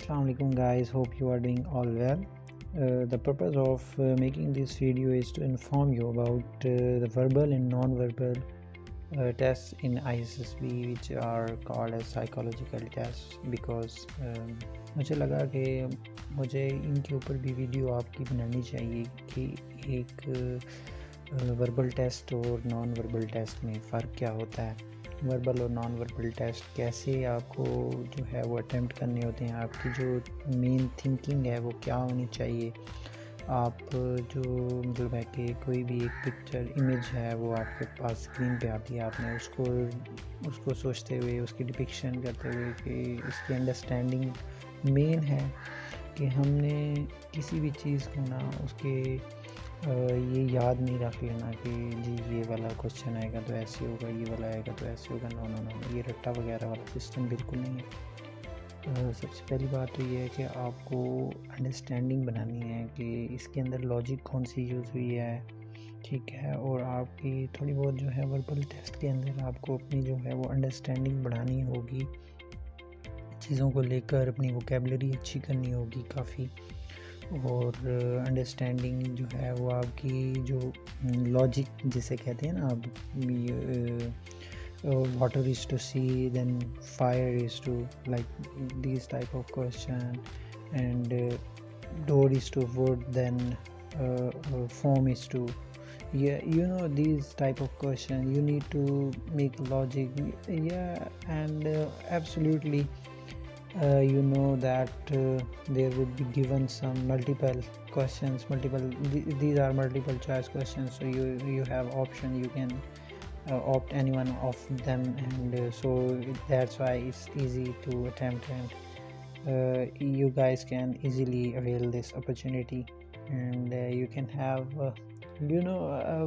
Assalamu alaikum guys, hope you are doing all well. The purpose of making this video is to inform you about the verbal and non-verbal tests in ISSB, which are called as psychological tests, because मुझे लगा कि मुझे इनके ऊपर भी video आपकी बनानी चाहिए कि एक वर्बल टेस्ट और नॉन वर्बल टेस्ट में फ़र्क क्या होता है, वर्बल और नॉन वर्बल टेस्ट कैसे आपको जो है वो अटेम्प्ट करने होते हैं, आपकी जो मेन थिंकिंग है वो क्या होनी चाहिए, आप जो मतलब है कि कोई भी एक पिक्चर इमेज है वो आपके पास स्क्रीन पे आती है, आपने उसको सोचते हुए उसकी डिपिक्शन करते हुए कि इसकी अंडरस्टैंडिंग मेन है कि हमने किसी भी चीज़ को ना उसके ये याद नहीं रख लेना कि जी ये वाला क्वेश्चन आएगा तो ऐसे होगा, ये वाला आएगा तो ऐसे होगा। नो नो नो, ये रट्टा वगैरह वाला सिस्टम बिल्कुल नहीं है। सबसे पहली बात तो ये है कि आपको अंडरस्टैंडिंग बनानी है कि इसके अंदर लॉजिक कौन सी यूज़ हुई है, ठीक है। और आपकी थोड़ी बहुत जो है वर्बल टेस्ट के अंदर आपको अपनी जो है वो अंडरस्टैंडिंग बढ़ानी होगी, चीज़ों को लेकर अपनी वोकेबलरी अच्छी करनी होगी काफ़ी, और अंडरस्टैंडिंग जो है वो आपकी जो लॉजिक जिसे कहते हैं ना आप, water is to sea then fire is to, like this type of question, and door is to wood then form is to, you know these type of question you need to make logic, yeah. And absolutely you know that there would be given some multiple questions, these are multiple choice questions, so you have option, you can opt any one of them, and so that's why it's easy to attempt, and you guys can easily avail this opportunity, and you can have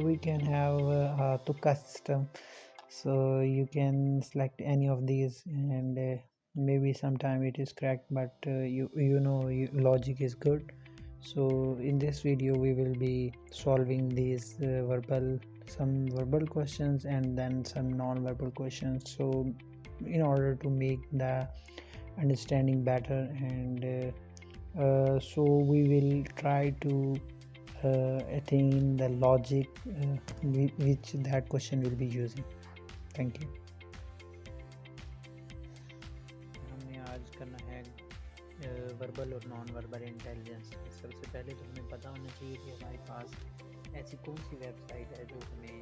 we can have a tukka system, so you can select any of these, and maybe sometime it is correct, but logic is good. So in this video we will be solving these some verbal questions and then some non-verbal questions, so in order to make the understanding better, and so we will try to attain the logic which that question will be using. Thank you. हमें आज करना है verbal और non verbal intelligence. सबसे पहले तो हमें पता होना चाहिए कि हमारे पास ऐसी कौन सी वेबसाइट है जो हमें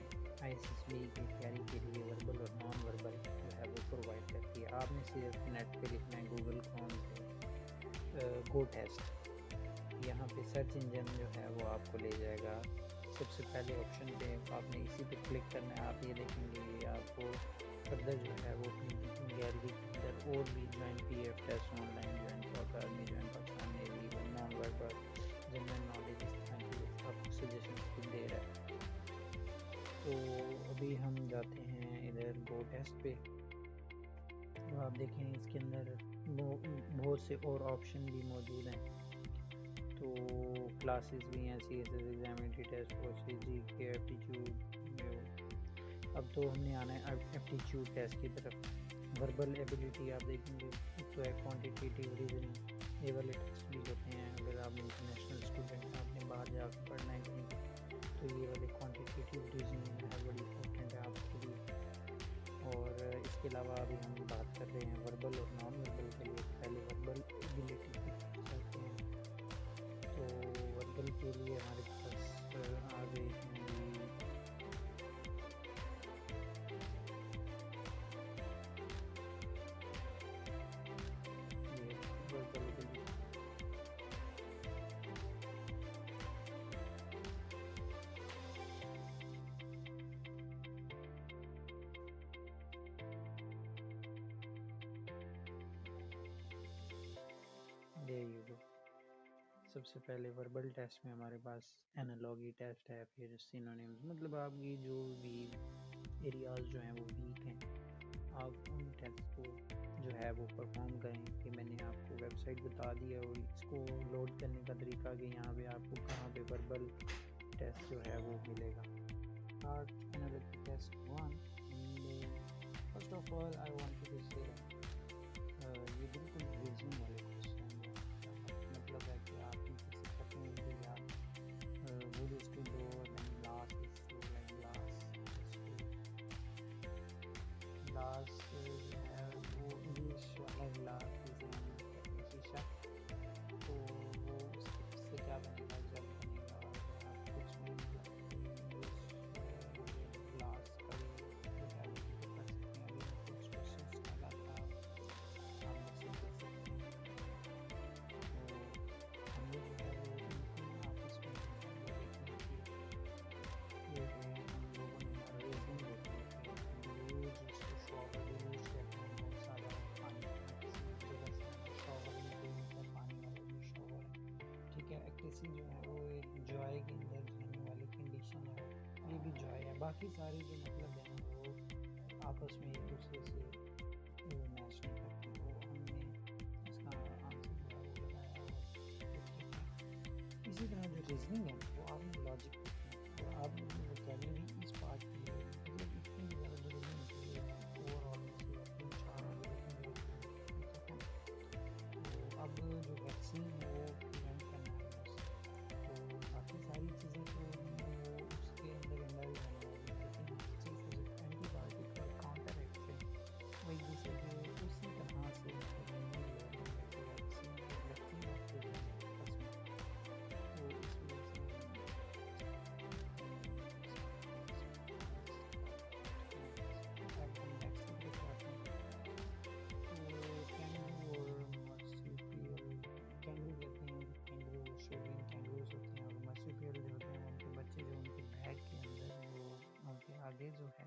ISSB की तैयारी के लिए वर्बल और नॉन वर्बल जो है वो प्रोवाइड करती है। आपने सिर्फ नेट पे लिखना है गूगल क्रोम पे गो टेस्ट, यहाँ पे सर्च इंजन जो है वो आपको ले जाएगा। सबसे पहले ऑप्शन पे आपने इसी पे क्लिक करना है। आप ये देखेंगे आपको फर्दर जो है वो गैलरी के अंदर और भी join PF test, online join academy, join Pakistan navy, non verbal, general knowledge, इस तरह की आपको सजेशन दे रहा है। तो अभी हम जाते हैं इधर गो टेस्ट पे, तो आप देखें इसके अंदर बहुत से और ऑप्शन भी मौजूद हैं। तो क्लासेस भी हैं, CSS एग्जामिनेटरी टेस्ट, GK, एप्टीट्यूड। अब तो हमने आना है एप्टीट्यूड टेस्ट की तरफ। वर्बल एबिलिटी आप देखेंगे तो है क्वांटिटेटिव रीजनिंग, ये वाले टेस्ट भी होते हैं। अगर आप इंटरनेशनल स्टूडेंट हैं, आपने बाहर जाकर पढ़ना है कहीं, तो ये वाले क्वांटिटेटिव रीजनिंग जो है बड़ी इंपॉर्टेंट है आपके लिए। और इसके अलावा अभी हम बात कर रहे हैं वर्बल और नॉन वर्बल के लिए। पहले वर्बल एबिलिटी करते हैं, तो वर्बल के लिए हमारे पास आ गए हैं ये वर्बल एबिलिटी। सबसे पहले वर्बल टेस्ट में हमारे पास एनालॉगी टेस्ट है, फिर सिनोनिम्स, मतलब आपकी जो भी एरियाज जो हैं वो वीक हैं, आप उन टेस्ट को जो है वो परफॉर्म करें। कि मैंने आपको वेबसाइट बता दी है और इसको लोड करने का तरीका कि यहाँ पे आपको कहाँ पे वर्बल टेस्ट जो है वो मिलेगा। Start analogy test 1। First of all I want to say ये बिल्कुल रीजनिंग वाले क्वेश्चन है, गिलास जो है वो इंग्लिश वाला गिलास जिसे हम कहते हैं शीशा, तो वो उससे क्या बनेगा, जग बनेगा। आप कुछ भी इंग्लिश गिलास का जो है वो कर सकते हैं। अभी मैं कुछ क्वेश्चंस डाला था, आप मुझसे देख सकते हैं। तो हम लोग जो है वो उनकी आपस में जो है वो देखें कि ये है, हम लोगों ने रीजनिंग देखी है कि यूज जिसको शॉवर यूज कहते हैं, बहुत सारा पानी किसी जगह से शॉवर में कोई मतलब पानी वाला जो शॉवर है, ठीक है। किसी जो है वो एक जॉय के अंदर रहने वाली कंडीशन है, ये भी जॉय है। बाकी सारे जो मतलब है ना वो आपस में एक दूसरे से मैच नहीं करते। वो हमने इसका आंसर जो है वो लगाया और इसी तरह जो रीजनिंग है वो आपने लॉजिक और आपने अपनी वोकैबुलरी इस पार्ट के लिए मतलब इतनी ज़्यादा ज़रूरी नहीं चाहिए ओवरऑल में से 3-4 तो अब जो वैक्सीन है वो प्रिवेंट करना है बस, तो बाकी सारी चीज़ें तो वो उसके अंदर रहने वाली है, लेकिन चीज़ है जो एंटीबायोटिक और काउंटर एक्ट है वो एक दूसरे के उसी तरह से आगे जो है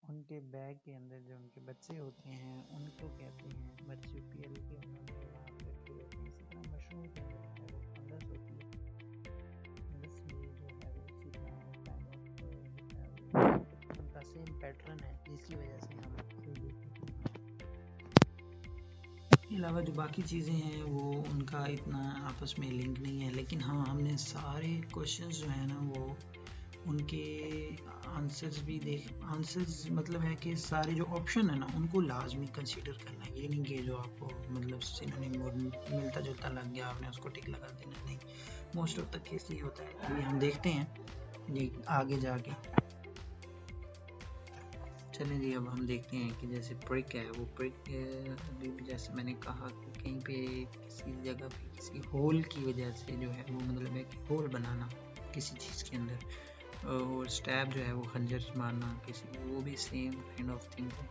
उनके बैग के अंदर जो उनके बच्चे होते हैं उनको कहते हैं मर्सूपियल के, उन्होंने वहाँ पे रखे होते हैं। इसी तरह मशरूम के अंदर जो है वो फंगस होती है, फंगस भी जो है वो इसी तरह उनका सेम पैटर्न है, जिसकी वजह से हम इसके अलावा जो बाकी चीज़ें हैं वो उनका इतना आपस में लिंक नहीं है। लेकिन हाँ, हमने सारे क्वेश्चंस जो है ना वो उनके आंसर्स मतलब है कि सारे जो ऑप्शन है ना उनको लाजमी कंसीडर करना है। ये नहीं कि जो आपको मतलब सिनोनिम और मिलता जुलता लग गया आपने उसको टिक लगा देना, नहीं। मोस्ट ऑफ द केस ये होता है। अभी हम देखते हैं जी आगे जाके, चलें जी। अब हम देखते हैं कि जैसे प्रिक है, वो प्रिक अभी भी जैसे मैंने कहा कि कहीं पे किसी जगह पे किसी होल की वजह से जो है वो मतलब है कि होल बनाना किसी चीज़ के अंदर, और स्टैब जो है वो खंजर मारना किसी, वो भी सेम काइंड ऑफ थिंग है।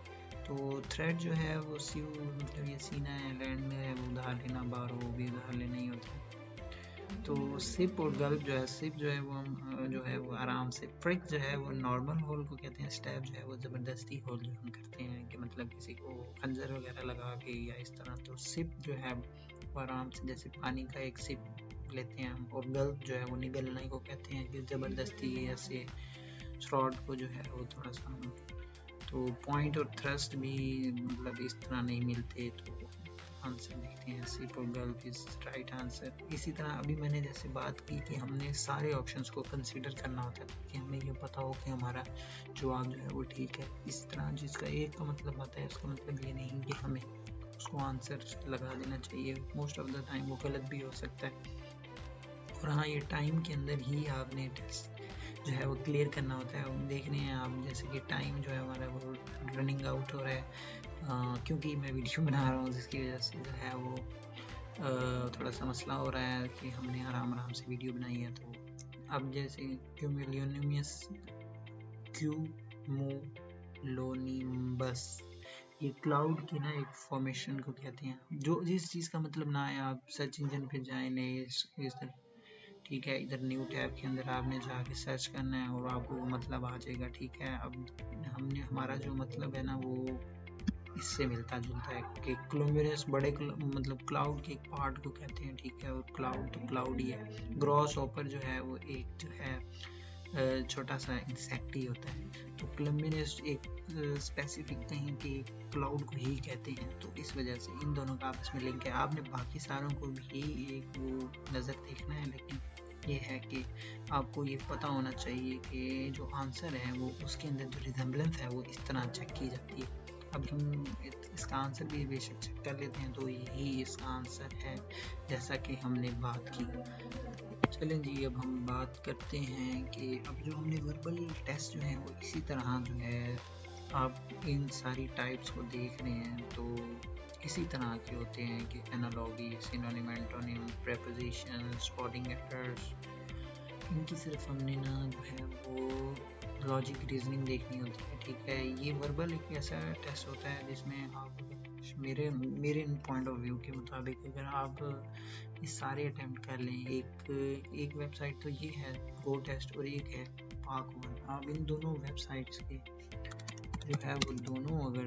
तो थ्रेड जो है वो सीव मतलब ये सीना है, लैंड है वो उधार लेना, बार वो भी उधार लेना ही होता है। तो सिप और गल्प जो है, सिप जो है वो हम जो है वो आराम से, प्रिक जो है वो नॉर्मल होल को कहते हैं, स्टैब जो है वो ज़बरदस्ती होल जो हम करते हैं कि मतलब किसी को खंजर वगैरह लगा के या इस तरह। तो सिप जो है वो आराम से जैसे पानी का एक सिप लेते हैं हम, और गल्प जो है वो निगलने को कहते हैं कि ज़बरदस्ती ऐसे श्रॉड को जो है वो थोड़ा सा। तो पॉइंट और थ्रस्ट भी मतलब इस तरह नहीं मिलते। तो आंसर देखते हैं, सिप और गल्प इज राइट आंसर। इसी तरह अभी मैंने जैसे बात की कि हमने सारे ऑप्शंस को कंसीडर करना होता है ताकि हमें ये पता हो कि हमारा जवाब जो है वो ठीक है। इस तरह जिसका एक का मतलब आता है उसका मतलब ये नहीं कि हमें उसको आंसर लगा देना चाहिए। मोस्ट ऑफ द टाइम वो गलत भी हो सकता है। और हाँ, ये टाइम के अंदर ही आपने टेस्ट जो है वो क्लियर करना होता है। देख रहे हैं आप जैसे कि टाइम जो है हमारा वो रनिंग आउट हो रहा है, क्योंकि मैं वीडियो बना रहा हूँ, जिसकी वजह से जो है वो थोड़ा सा मसला हो रहा है कि हमने आराम से वीडियो बनाई है। तो अब जैसे क्यूमुलोनियस क्यूमुलोनिम्बस, ये क्लाउड की ना एक फॉर्मेशन को कहते हैं। जो जिस चीज़ का मतलब ना है, आप सर्च इंजन पे जाए नहीं इस ठीक है, इधर न्यू टैब के अंदर आपने जाके सर्च करना है और आपको वो मतलब आ जाएगा। ठीक है, अब हमने हमारा जो मतलब है ना वो इससे मिलता जुलता है कि क्लोमेरस बड़े मतलब क्लाउड के एक पार्ट को कहते हैं। ठीक है, और क्लाउड तो क्लाउड ही है। ग्रॉस ऑपर जो है वो एक जो है छोटा सा इंसेक्ट ही होता है। तो क्लोमेरस एक स्पेसिफिक कहीं के क्लाउड को ही कहते हैं। तो इस वजह से इन दोनों का आपस में लिंक है। आपने बाकी सारों को भी एक वो नज़र देखना है, लेकिन ये है कि आपको ये पता होना चाहिए कि जो आंसर है वो उसके अंदर जो रिजेम्बलेंस है वो इस तरह चेक की जाती है। अब हम इसका आंसर भी बेशक चेक कर लेते हैं, तो यही इसका आंसर है जैसा कि हमने बात की। चलें जी, अब हम बात करते हैं कि अब जो हमने वर्बल टेस्ट जो हैं वो इसी तरह जो है आप इन सारी टाइप्स को देख रहे हैं तो इसी तरह के होते हैं कि analogy, synonym, antonym, preposition, spotting errors, इनकी सिर्फ हमने ना जो है वो लॉजिक रीजनिंग देखनी होती है। ठीक है, ये वर्बल एक ऐसा टेस्ट होता है जिसमें आप मेरे मेरे पॉइंट ऑफ व्यू के मुताबिक अगर आप ये सारे अटेम्प्ट कर लें, एक वेबसाइट तो ये है गो टेस्ट और एक है पाक वन, आप इन दोनों वेबसाइट्स के जो है वो दोनों अगर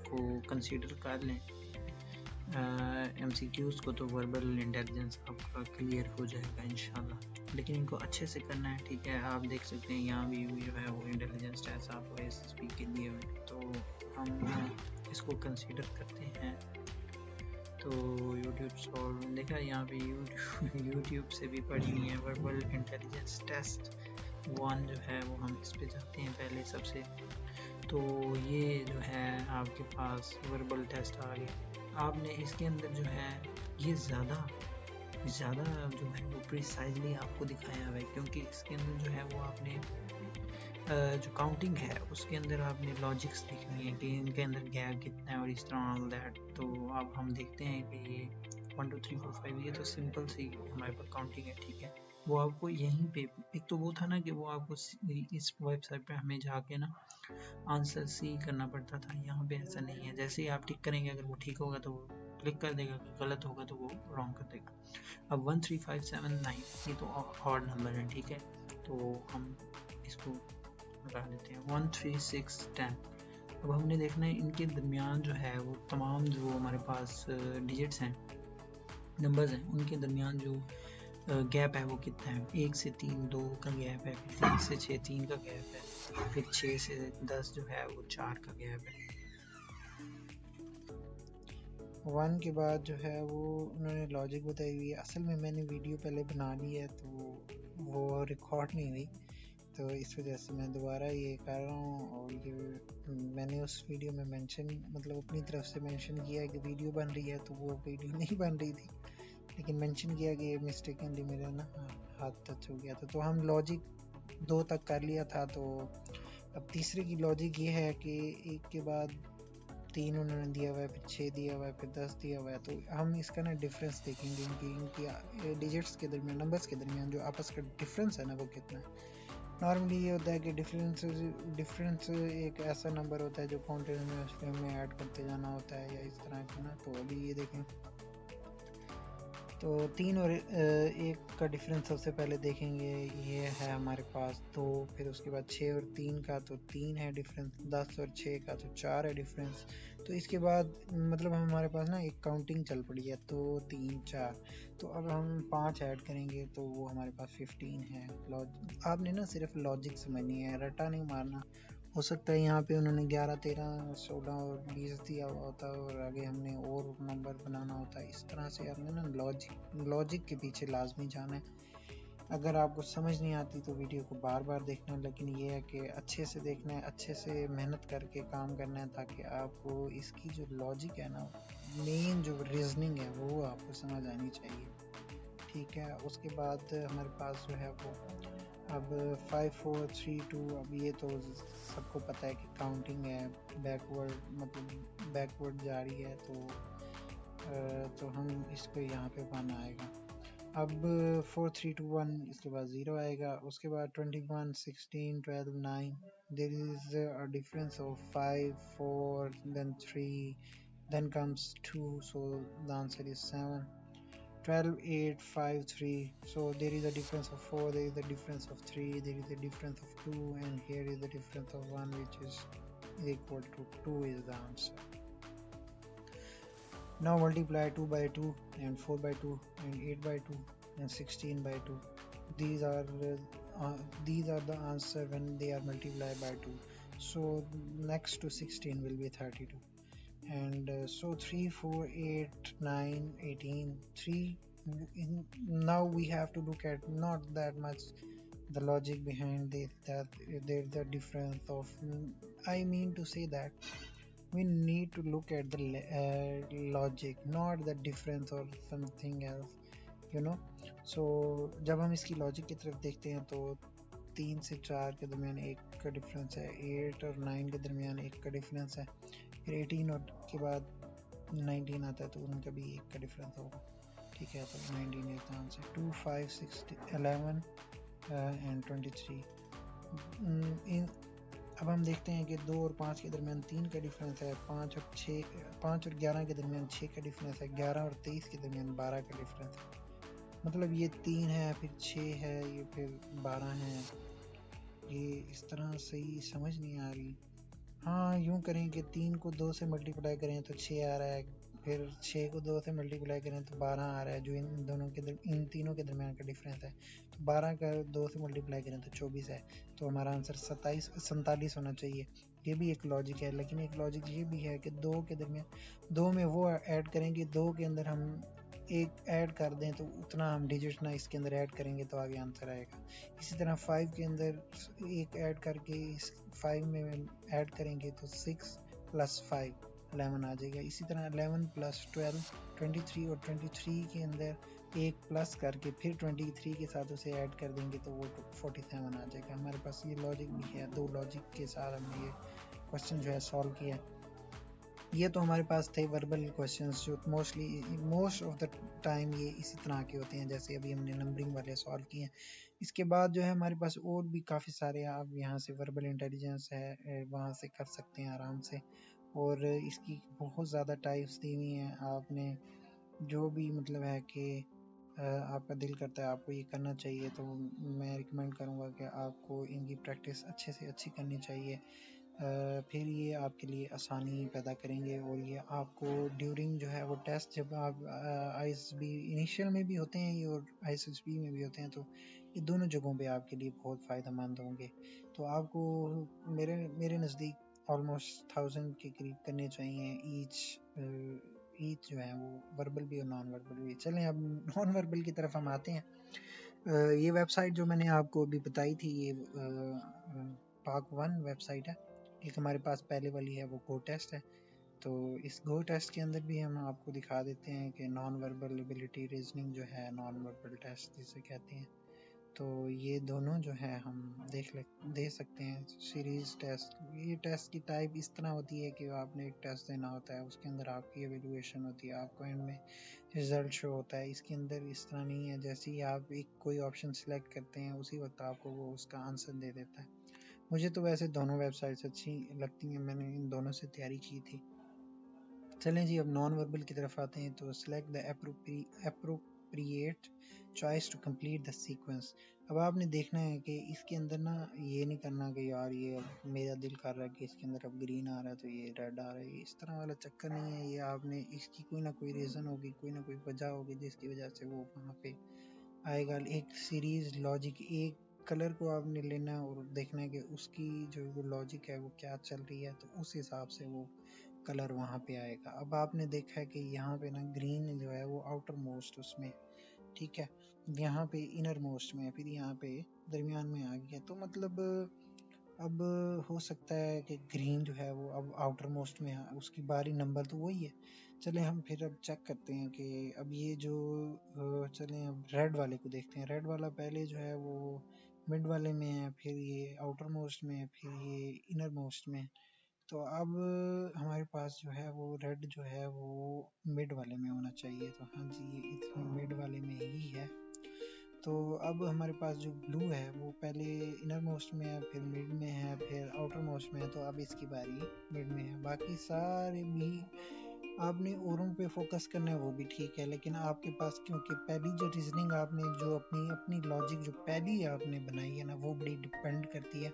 को कंसीडर कर लें MCQs को, तो वर्बल इंटेलिजेंस आपका क्लियर हो जाएगा इंशाल्लाह। लेकिन इनको अच्छे से करना है। ठीक है, आप देख सकते हैं यहाँ भी जो है वो इंटेलिजेंस टेस्ट आपको SSP के लिए हुए, तो हम इसको कंसीडर करते हैं। तो यूट्यूब सॉल्व देखा, यहाँ पे यूट्यूब से भी पढ़ी हुई है वर्बल इंटेलिजेंस टेस्ट 1 जो है वो हम इस पे जाते हैं पहले सबसे। तो ये जो है आपके पास वर्बल टेस्ट आ गया। आपने इसके अंदर जो है ये ज़्यादा जो है वो प्रिसाइजली आपको दिखाया हुआ है, क्योंकि इसके अंदर जो है वो आपने जो काउंटिंग है उसके अंदर आपने लॉजिक्स देखनी है कि इनके अंदर गैप कितना है और इस तरह ऑल दैट। तो अब हम देखते हैं कि ये 1 2 3 4 5 ये तो सिंपल सी हमारे पास काउंटिंग है। ठीक है, वो आपको यहीं पे, एक तो वो था ना कि वो आपको इस वेबसाइट पे हमें जाके ना आंसर सी करना पड़ता था, यहाँ पे ऐसा नहीं है। जैसे ही आप टिक करेंगे अगर वो ठीक होगा तो वो क्लिक कर देगा, गलत होगा तो वो रॉन्ग कर देगा। अब 1 3 5 7 9 ये तो ऑड नंबर है। ठीक है, तो हम इसको लगा लेते हैं 1 3 6 10। अब हमने देखना है इनके दरमियान जो है वो तमाम जो हमारे पास डिजिट्स हैं, नंबर्स हैं, उनके दरमियान जो गैप है वो कितना है। 1 से 3 2 का गैप है, फिर 3 से 6 3 का गैप है, फिर 6 से 10 जो है वो 4 का गैप है। 1 के बाद जो है वो उन्होंने लॉजिक बताई हुई है। असल में मैंने वीडियो पहले बना ली है तो वो रिकॉर्ड नहीं हुई, तो इस वजह से मैं दोबारा ये कर रहा हूँ। और ये मैंने उस वीडियो में मेंशन, मतलब अपनी तरफ से मेंशन किया कि वीडियो बन रही है, तो वो वीडियो नहीं बन रही थी, लेकिन मेंशन किया कि मिस्टेकनली मेरा ना हाथ टच हो गया था। तो हम लॉजिक 2 तक कर लिया था, तो अब तीसरे की लॉजिक ये है कि एक के बाद 3 उन्होंने दिया हुआ है, फिर 6 दिया हुआ है, फिर 10 दिया हुआ है। तो हम इसका ना डिफरेंस देखेंगे, इनकी डिजिट्स के दरमियान, नंबर्स के दरमियान जो आपस का डिफरेंस है ना वो कितना है। नॉर्मली ये होता है कि डिफरेंस एक ऐसा नंबर होता है जो कॉन्टिन्यूस फ्रेम में ऐड करते जाना होता है या इस तरह का ना। तो अभी ये देखें, तो 3 और 1 का डिफरेंस सबसे पहले देखेंगे, ये है हमारे पास 2, फिर उसके बाद 6 और 3 का तो 3 है डिफरेंस, 10 और 6 का तो 4 है डिफरेंस। तो इसके बाद मतलब हमारे पास ना एक काउंटिंग चल पड़ी है 2 3 4। तो अब हम 5 ऐड करेंगे तो वो हमारे पास 15 है। आपने ना सिर्फ लॉजिक समझनी है, रटा नहीं मारना। हो सकता है यहाँ पे उन्होंने 11 13 16 और 20 दिया हुआ होता है और आगे हमने और नंबर बनाना होता है। इस तरह से आपने ना लॉजिक के पीछे लाजमी जाना है। अगर आपको समझ नहीं आती तो वीडियो को बार बार देखना, लेकिन ये है कि अच्छे से देखना है, अच्छे से मेहनत करके काम करना है, ताकि आपको इसकी जो लॉजिक है ना, मेन जो रीजनिंग है वो आपको समझ आनी चाहिए। ठीक है, उसके बाद हमारे पास जो है वो अब 5 4 3 2। अब ये तो सबको पता है कि काउंटिंग है, बैकवर्ड मतलब बैकवर्ड जा रही है, तो हम इसको यहाँ पे 1 आएगा। अब 4 3 2 1 इसके बाद 0 आएगा। उसके बाद 21 16 12 9 there is a difference of 5 4 then 3 then comes 2, so the answer is 7। 12 8 5 3, so there is a difference of 4, there is a difference of 3, there is a difference of 2, and here is the difference of 1, which is equal to 2 is the answer. Now multiply 2 by 2 and 4 by 2 and 8 by 2 and 16 by 2. These are the answer when they are multiplied by 2. So next to 16 will be 32. And so 3 4 8 9 18 3. Now we have to look at not that much the logic behind it, that there's a difference of, I mean to say that we need to look at the logic, not the difference or something else, you know. सो जब हम इसकी logic की तरफ देखते हैं तो 3 से 4 के दरमियान 1 का डिफरेंस है, 8 और 9 के दरमियान 1 का डिफरेंस है, फिर 18 और के बाद 19 आता है तो उनका भी 1 का डिफरेंस होगा। ठीक है, तो 19 है तो आंसर 2, 5, 6, 11 एंड 23। अब हम देखते हैं कि 2 और 5 के दरमियान 3 का डिफरेंस है, 5 और 11 के दरमियान 6 का डिफरेंस है, 11 और 23 के दरमियान 12 का डिफरेंस है। मतलब ये 3 है, फिर 6 है, ये फिर 12 है। ये इस तरह सही समझ नहीं आ रही। हाँ, यूँ करें कि 3 को 2 से मल्टीप्लाई करें तो 6 आ रहा है, फिर 6 को 2 से मल्टीप्लाई करें तो 12 आ रहा है, जो इन तीनों के दरमियान का डिफरेंस है। तो 12 का 2 से मल्टीप्लाई करें तो 24 है, तो हमारा आंसर 47 होना चाहिए। ये भी एक लॉजिक है, लेकिन एक लॉजिक ये भी है कि 2 के दरमियान 2 में वो ऐड करेंगे, 2 के अंदर हम एक ऐड कर दें तो उतना हम डिजिट ना इसके अंदर ऐड करेंगे तो आगे आंसर आएगा। इसी तरह 5 के अंदर एक ऐड करके इस 5 में ऐड करेंगे तो 6 + 5 11 आ जाएगा। इसी तरह 11 + 12 23 और 23 के अंदर एक प्लस करके फिर 23 के साथ उसे ऐड कर देंगे तो वो 47 आ जाएगा। हमारे पास ये लॉजिक भी है, 2 लॉजिक के साथ हमने ये क्वेश्चन जो है सॉल्व किया। ये तो हमारे पास थे वर्बल क्वेश्चंस जो मोस्ट ऑफ द टाइम ये इसी तरह के होते हैं, जैसे अभी हमने नंबरिंग वाले सॉल्व किए हैं। इसके बाद जो है हमारे पास और भी काफ़ी सारे, आप यहाँ से वर्बल इंटेलिजेंस है वहाँ से कर सकते हैं आराम से, और इसकी बहुत ज़्यादा टाइप्स दी हुई हैं। आपने जो भी मतलब है कि आपका दिल करता है आपको ये करना चाहिए, तो मैं रिकमेंड करूँगा कि आपको इनकी प्रैक्टिस अच्छे से अच्छी करनी चाहिए। फिर ये आपके लिए आसानी पैदा करेंगे, और ये आपको ड्यूरिंग जो है वो टेस्ट, जब आप ISSB इनिशियल में भी होते हैं ये और ISSB में भी होते हैं, तो ये दोनों जगहों पे आपके लिए बहुत फ़ायदेमंद होंगे। तो आपको मेरे नज़दीक ऑलमोस्ट 1000 के करीब करने चाहिए ईच जो है वो, वर्बल भी और नॉन वर्बल भी। चलें अब नॉन वर्बल की तरफ हम आते हैं। ये वेबसाइट जो मैंने आपको अभी बताई थी, ये PARK-1 वेबसाइट है। एक हमारे पास पहले वाली है वो गो टेस्ट है। तो इस गो टेस्ट के अंदर भी हम आपको दिखा देते हैं कि नॉन वर्बल एबिलिटी रीजनिंग जो है, नॉन वर्बल टेस्ट जिसे कहते हैं, तो ये दोनों जो है हम दे सकते हैं सीरीज टेस्ट। ये टेस्ट की टाइप इस तरह होती है कि आपने एक टेस्ट देना होता है, उसके अंदर आपकी एवेल्युएशन होती है, आपको एंड में रिजल्ट शो होता है। इसके अंदर इस तरह नहीं है, जैसे ही आप एक कोई ऑप्शन सिलेक्ट करते हैं उसी वक्त आपको वो उसका आंसर दे देता है। मुझे तो वैसे दोनों वेबसाइट्स अच्छी लगती हैं, मैंने इन दोनों से तैयारी की थी। चलें जी, अब नॉन वर्बल की तरफ आते हैं। तो select the appropriate choice to complete the sequence. अब आपने देखना है कि इसके अंदर ना ये नहीं करना कि यार ये मेरा दिल कर रहा है कि इसके अंदर अब ग्रीन आ रहा है तो ये रेड आ रहा है, इस तरह वाला चक्कर नहीं है। ये आपने इसकी कोई ना कोई रीज़न होगी, कोई ना कोई वजह होगी जिसकी वजह से वो वहाँ पे आएगा। एक सीरीज लॉजिक, एक कलर को आपने लेना है और देखना है कि उसकी जो वो लॉजिक है वो क्या चल रही है, तो उस हिसाब से वो कलर वहाँ पे आएगा। अब आपने देखा है कि यहाँ पे ना ग्रीन जो है वो आउटर मोस्ट उसमें, ठीक है, यहाँ पे इनर मोस्ट में, फिर यहाँ पे दरमियान में आ गया। तो मतलब अब हो सकता है कि ग्रीन जो है वो अब आउटर मोस्ट में है, उसकी बारी नंबर तो वही है। चलें हम फिर अब चेक करते हैं कि अब ये जो चलें अब रेड वाले को देखते हैं। रेड वाला पहले जो है वो मिड वाले में है, फिर ये आउटर मोस्ट में है, फिर ये इनर मोस्ट में। तो अब हमारे पास जो है वो रेड जो है वो मिड वाले में होना चाहिए। तो हाँ जी, ये इसमें मिड वाले में ही है। तो अब हमारे पास जो ब्लू है वो पहले इनर मोस्ट में है, फिर मिड में है, फिर आउटर मोस्ट में है, तो अब इसकी बारी मिड में है। बाकी सारे भी आपने औरों पे फोकस करना है वो भी ठीक है, लेकिन आपके पास क्योंकि पहली जो रीजनिंग आपने जो अपनी लॉजिक जो पहली आपने बनाई है ना, वो बड़ी डिपेंड करती है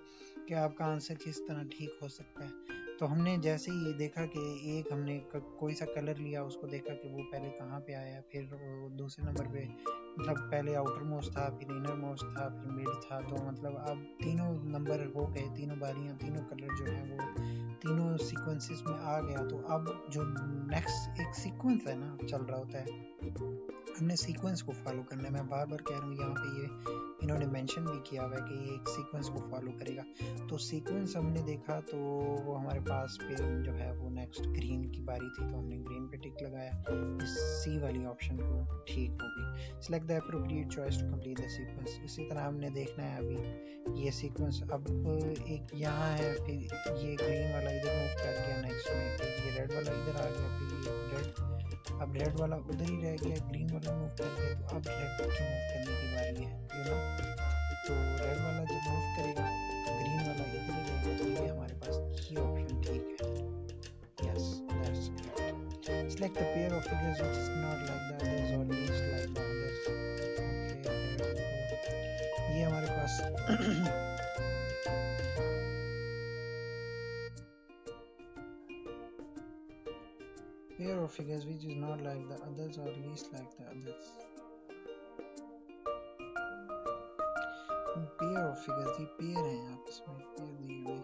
कि आपका आंसर किस तरह ठीक हो सकता है। तो हमने जैसे ही देखा कि एक हमने कोई सा कलर लिया, उसको देखा कि वो पहले कहाँ पे आया, फिर वो दूसरे नंबर पे मतलब पहले आउटर मोस्ट था, फिर इनर मोस्ट था, फिर मिड था। तो मतलब अब तीनों नंबर हो गए, तीनों बारियां, तीनों कलर जो है वो तीनों सीक्वेंसेस में आ गया। तो अब जो नेक्स्ट एक सीक्वेंस है ना चल रहा होता है, हमने सीक्वेंस को फॉलो करना है। मैं बार बार कह रहा हूँ, यहाँ पे ये इन्होंने मेंशन भी किया हुआ है कि ये एक सीक्वेंस को फॉलो करेगा। तो सीक्वेंस हमने देखा तो वो हमारे पास फिर जो है वो नेक्स्ट ग्रीन की बारी थी, तो हमने ग्रीन पे टिक लगाया, इस सी वाली ऑप्शन को ठीक होगी। Select the appropriate choice to complete the sequence. इसी तरह हमने देखना है अभी ये सीक्वेंस, अब एक यहाँ है, फिर ये ग्रीन वाला इधर मूव कर गया नेक्स्ट में, फिर ये रेड वाला इधर आ गया, फिर ये रेड, अब रेड वाला उधर ही रह गया, ग्रीन वाला मूव कर गया, तो अब रेड की मूव करने की बारी है, यू नो। तो रेड वाला जब मूव करेगा ग्रीन वाला इधर ही रहेगा, तो ये हमारे पास ये ऑप्शन ठीक है। Yes, that's correct. Select the pair of figures which is not like the others और least like the others. Okay, ये हमारे पास pair of figures which is not like the others or least like the others. Pair of figures, ये pair हैं आपस में, pair दिए हुए।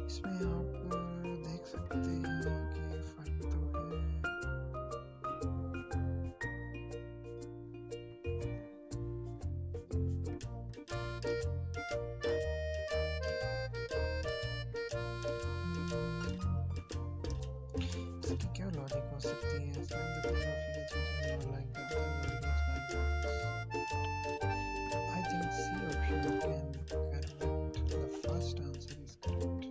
इसमें आप देख सकते हैं कि फर्क तो है। इसकी क्या लॉजिक हो सकती है? Select the pair of figures which is not like the others or least like the others. I think C option can be correct. The first answer is correct.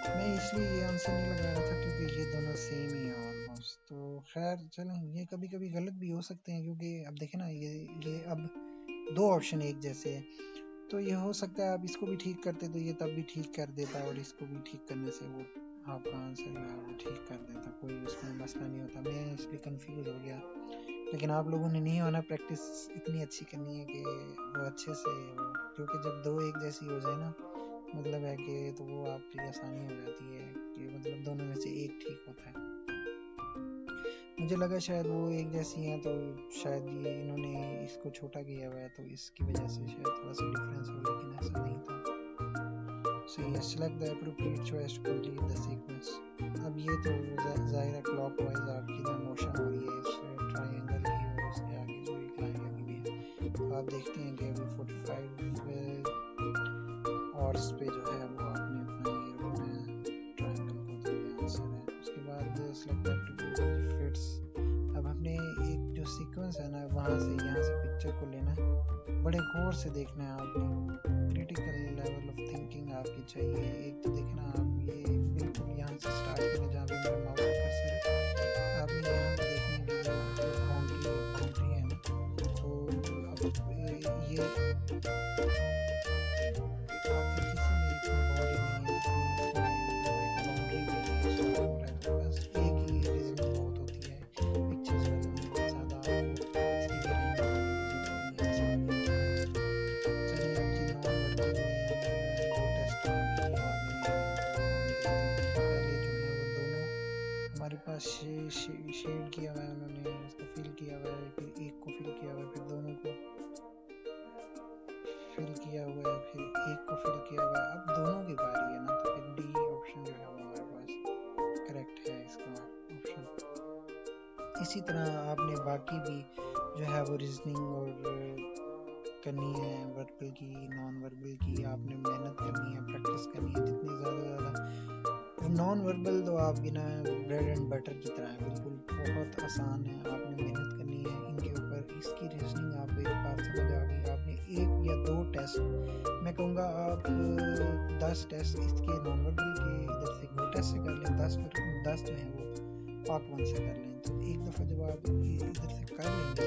मैं इसलिए ये आंसर नहीं लगा रहा था क्योंकि ये दोनों सेम ही हैं ऑलमोस्ट। तो खैर चलें, ये कभी कभी गलत भी हो सकते हैं, क्योंकि अब देखें ना, ये अब दो ऑप्शन एक जैसे हैं, तो ये हो सकता है आप इसको भी ठीक करते तो ये तब भी ठीक कर देता, और इसको भी ठीक करने से वो आपका आंसर जो है वो ठीक कर देता, कोई उसमें मसला नहीं होता। मैं इसलिए कंफ्यूज हो गया, लेकिन आप लोगों ने नहीं होना, प्रैक्टिस इतनी अच्छी करनी है कि वो अच्छे से हो, क्योंकि जब दो एक जैसी हो जाए ना, मतलब है कि तो वो आपके लिए आसानी हो जाती है कि मतलब दोनों में से एक ठीक होता है। मुझे लगा शायद वो एक जैसी हैं, तो शायद ये इन्होंने इसको छोटा किया हुआ है, तो इसकी वजह से शायद थोड़ा सा डिफरेंस हो, लेकिन ऐसा नहीं था। सो ये select the appropriate choice to complete the sequence. अब ये तो ज़ाहिर है क्लॉकवाइज आपकी जो मोशन हो रही है इस ट्रायंगल की, और उसके आगे जो एक लाइन लगी हुई है, तो आप देखते हैं कि अभी 45 हॉर्स पे जो है वो आपने अपना ये रखना है ट्रायंगल को, तो ये आंसर है। उसके बाद सिलेक्ट एप्रोप्रिएट फिट्स। अब हमने एक जो सीक्वेंस है ना, वहाँ से यहाँ से पिक्चर को लेना है, बड़े गौर से देखना है आपने, क्रिटिकल लेवल ऑफ थिंकिंग आपकी चाहिए। एक तो देखना आप ये बिल्कुल यहाँ से स्टार्ट करें जहाँ पे मेरा माउस का कर्सर है, आपने यहाँ पे देखना है कि ये बाउंड्री है ना, तो अब ये बाकी किसी में इतनी बॉडी नहीं है जितनी बाउंड्री पे स्टार्ट हो रहा है, तो बस एक ही रीजनिंग बहुत होती है, पिक्चर्स बनाने ज़्यादा इसकी रेंज बनाने की ज़रूरत नहीं है, आसानी। चलिए अब जी नॉन वर्बल में दो टेस्ट आ गए, तो हम देखते हैं। पहले जो है वो दोनों हमारे पास शेड किया हुआ है, उन्होंने उसको फिल किया हुआ है, फिर एक को फिल किया हुआ है, फिर दोनों को फिल किया हुआ है, फिर एक को फिल किया हुआ है, अब दोनों की बारी है ना, तो फिर डी ऑप्शन जो है वो हमारे पास करेक्ट है इसका ऑप्शन। इसी तरह आपने बाकी भी जो है वो रीजनिंग और करनी है, वर्बल की, नॉन वर्बल की, आपने मेहनत करनी है, प्रैक्टिस करनी है जितनी ज़्यादा। नॉन वर्बल तो आप बिना ब्रेड एंड बटर की तरह है, बिल्कुल बहुत आसान है, आपने मेहनत करनी है इनके ऊपर। इसकी रीजनिंग आपको एक बार समझ आ गई, आपने एक या दो टेस्ट, मैं कहूँगा आप 10 टेस्ट इसके नॉन वर्बल के इधर से गो टेस्ट से कर लें, 10 जो हैं वो पार्ट 1 से कर लें। तो एक दफ़ा जब आप इधर से कर लेंगे,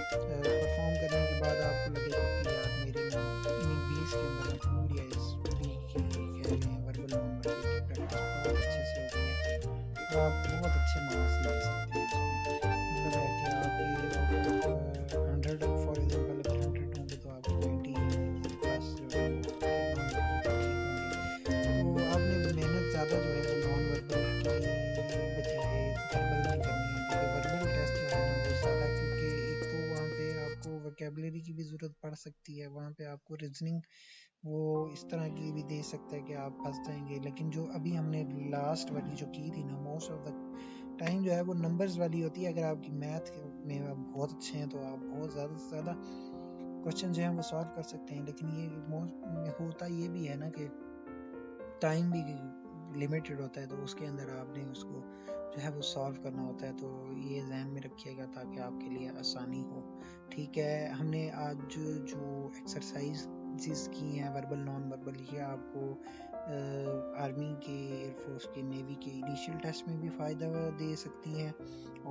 परफॉर्म करने के बाद आपको लगेगा कि यार मेरी ना इन्हीं 20 के अंदर पूरी है, इस बी की कह रहे हैं वर्बल नॉन वर्बल की प्रैक्टिस बहुत अच्छे से हो गई है, तो आप बहुत अच्छे मार्क्स ले सकते हैं इसमें। मतलब है कि आप 100 फॉर एग्जाम्पल वोकेबलरी की भी ज़रूरत पड़ सकती है। वहाँ पे आपको रीजनिंग वो इस तरह की भी दे सकता है कि आप फंस जाएंगे। लेकिन जो अभी हमने लास्ट वाली जो की थी ना, मोस्ट ऑफ द टाइम जो है वो नंबर्स वाली होती है। अगर आपकी मैथ में आप बहुत अच्छे हैं तो आप बहुत ज़्यादा से ज़्यादा क्वेश्चन जो है वो सॉल्व कर सकते हैं। लेकिन ये मोस्ट होता ये भी है ना कि टाइम भी लिमिटेड होता है, तो उसके अंदर आपने उसको जो है वो सॉल्व करना होता है। तो ये जहन में रखिएगा ताकि आपके लिए आसानी हो। ठीक है, हमने आज जो एक्सरसाइज की हैं वर्बल नॉन वर्बल, ये आपको आर्मी के, एयरफोर्स के, नेवी के इनिशियल टेस्ट में भी फ़ायदा दे सकती हैं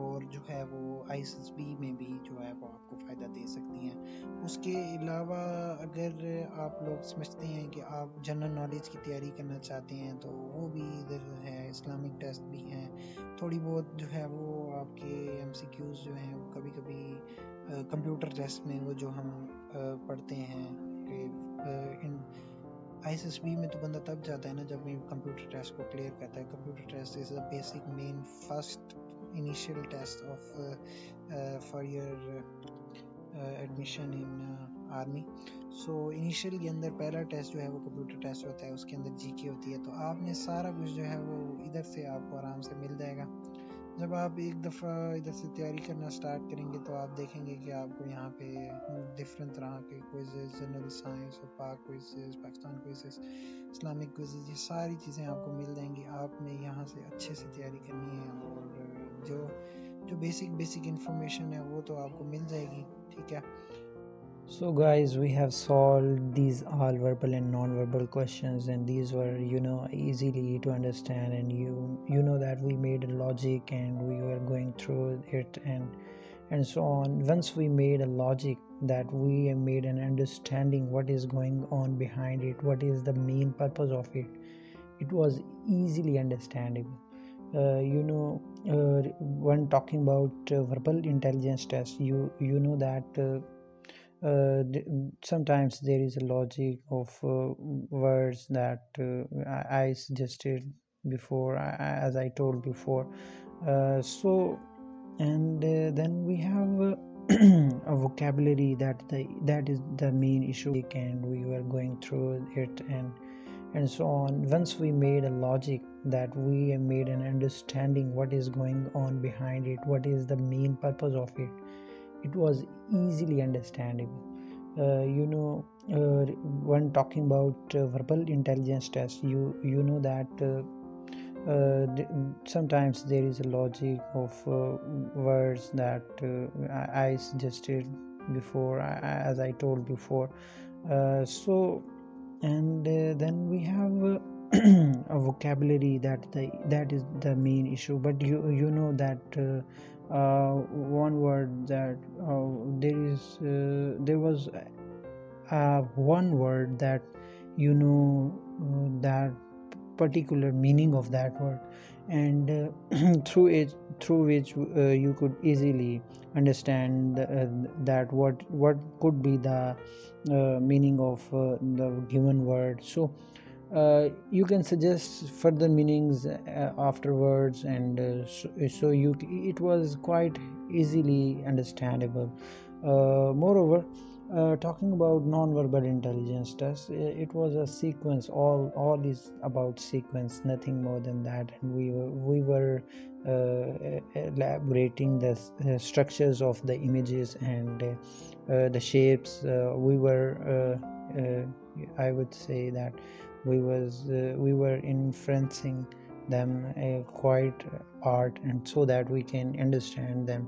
और जो है वो आईएसएसबी में भी जो है वो आपको फ़ायदा दे सकती हैं। उसके अलावा अगर आप लोग समझते हैं कि आप जनरल नॉलेज की तैयारी करना चाहते हैं तो वो भी इधर है, इस्लामिक टेस्ट भी हैं। थोड़ी बहुत जो है वो आपके एमसीक्यूज़ जो हैं वो कभी कभी कंप्यूटर टेस्ट में वो जो हम पढ़ते हैं कि इन आईएसएसबी में तो बंदा तब जाता है ना जब ये कंप्यूटर टेस्ट को क्लियर करता है। Computer test is a basic main first initial test of for your admission in army. So initial के अंदर पहला टेस्ट जो है वो कंप्यूटर टेस्ट होता है, उसके अंदर जीके होती है। तो आपने सारा कुछ जो है वो इधर से आपको आराम से मिल जाएगा। जब आप एक दफ़ा इधर से तैयारी करना स्टार्ट करेंगे तो आप देखेंगे कि आपको यहाँ पे डिफरेंट तरह के क्विज़ेस, जनरल साइंस और पाक quizzes, Pakistan quizzes, Islamic quizzes, ये सारी चीज़ें आपको मिल जाएंगी। आपने यहाँ से अच्छे से तैयारी करनी है और जो जो बेसिक इंफॉर्मेशन है वो तो आपको मिल जाएगी। ठीक है। So guys, we have solved these all verbal and non-verbal questions, and these were, easily to understand, and you know that we made a logic and we were going through it and so on. Once we made a logic, that we made an understanding what is going on behind it, what is the main purpose of it, it was easily understandable. When talking about verbal intelligence test, you know that sometimes there is a logic of words that I suggested before, as I told before. Then we have a vocabulary that is the main issue, and we were going through it and so on. Once we made a logic, that we made an understanding what is going on behind it, what is the main purpose of it, it was easily understandable. When talking about verbal intelligence test, you know that sometimes there is a logic of words that I suggested before, as I told before. Then we have a vocabulary that is the main issue. But you know that one word that there was one word that that particular meaning of that word, and through which you could easily understand that what could be the meaning of the given word. So you can suggest further meanings afterwards, and so it was quite easily understandable. Moreover, talking about non-verbal intelligence test, it was a sequence. All is about sequence, nothing more than that. And we were elaborating the structures of the images and the shapes. We were I would say that we were inferencing them quite apart, and so that we can understand them.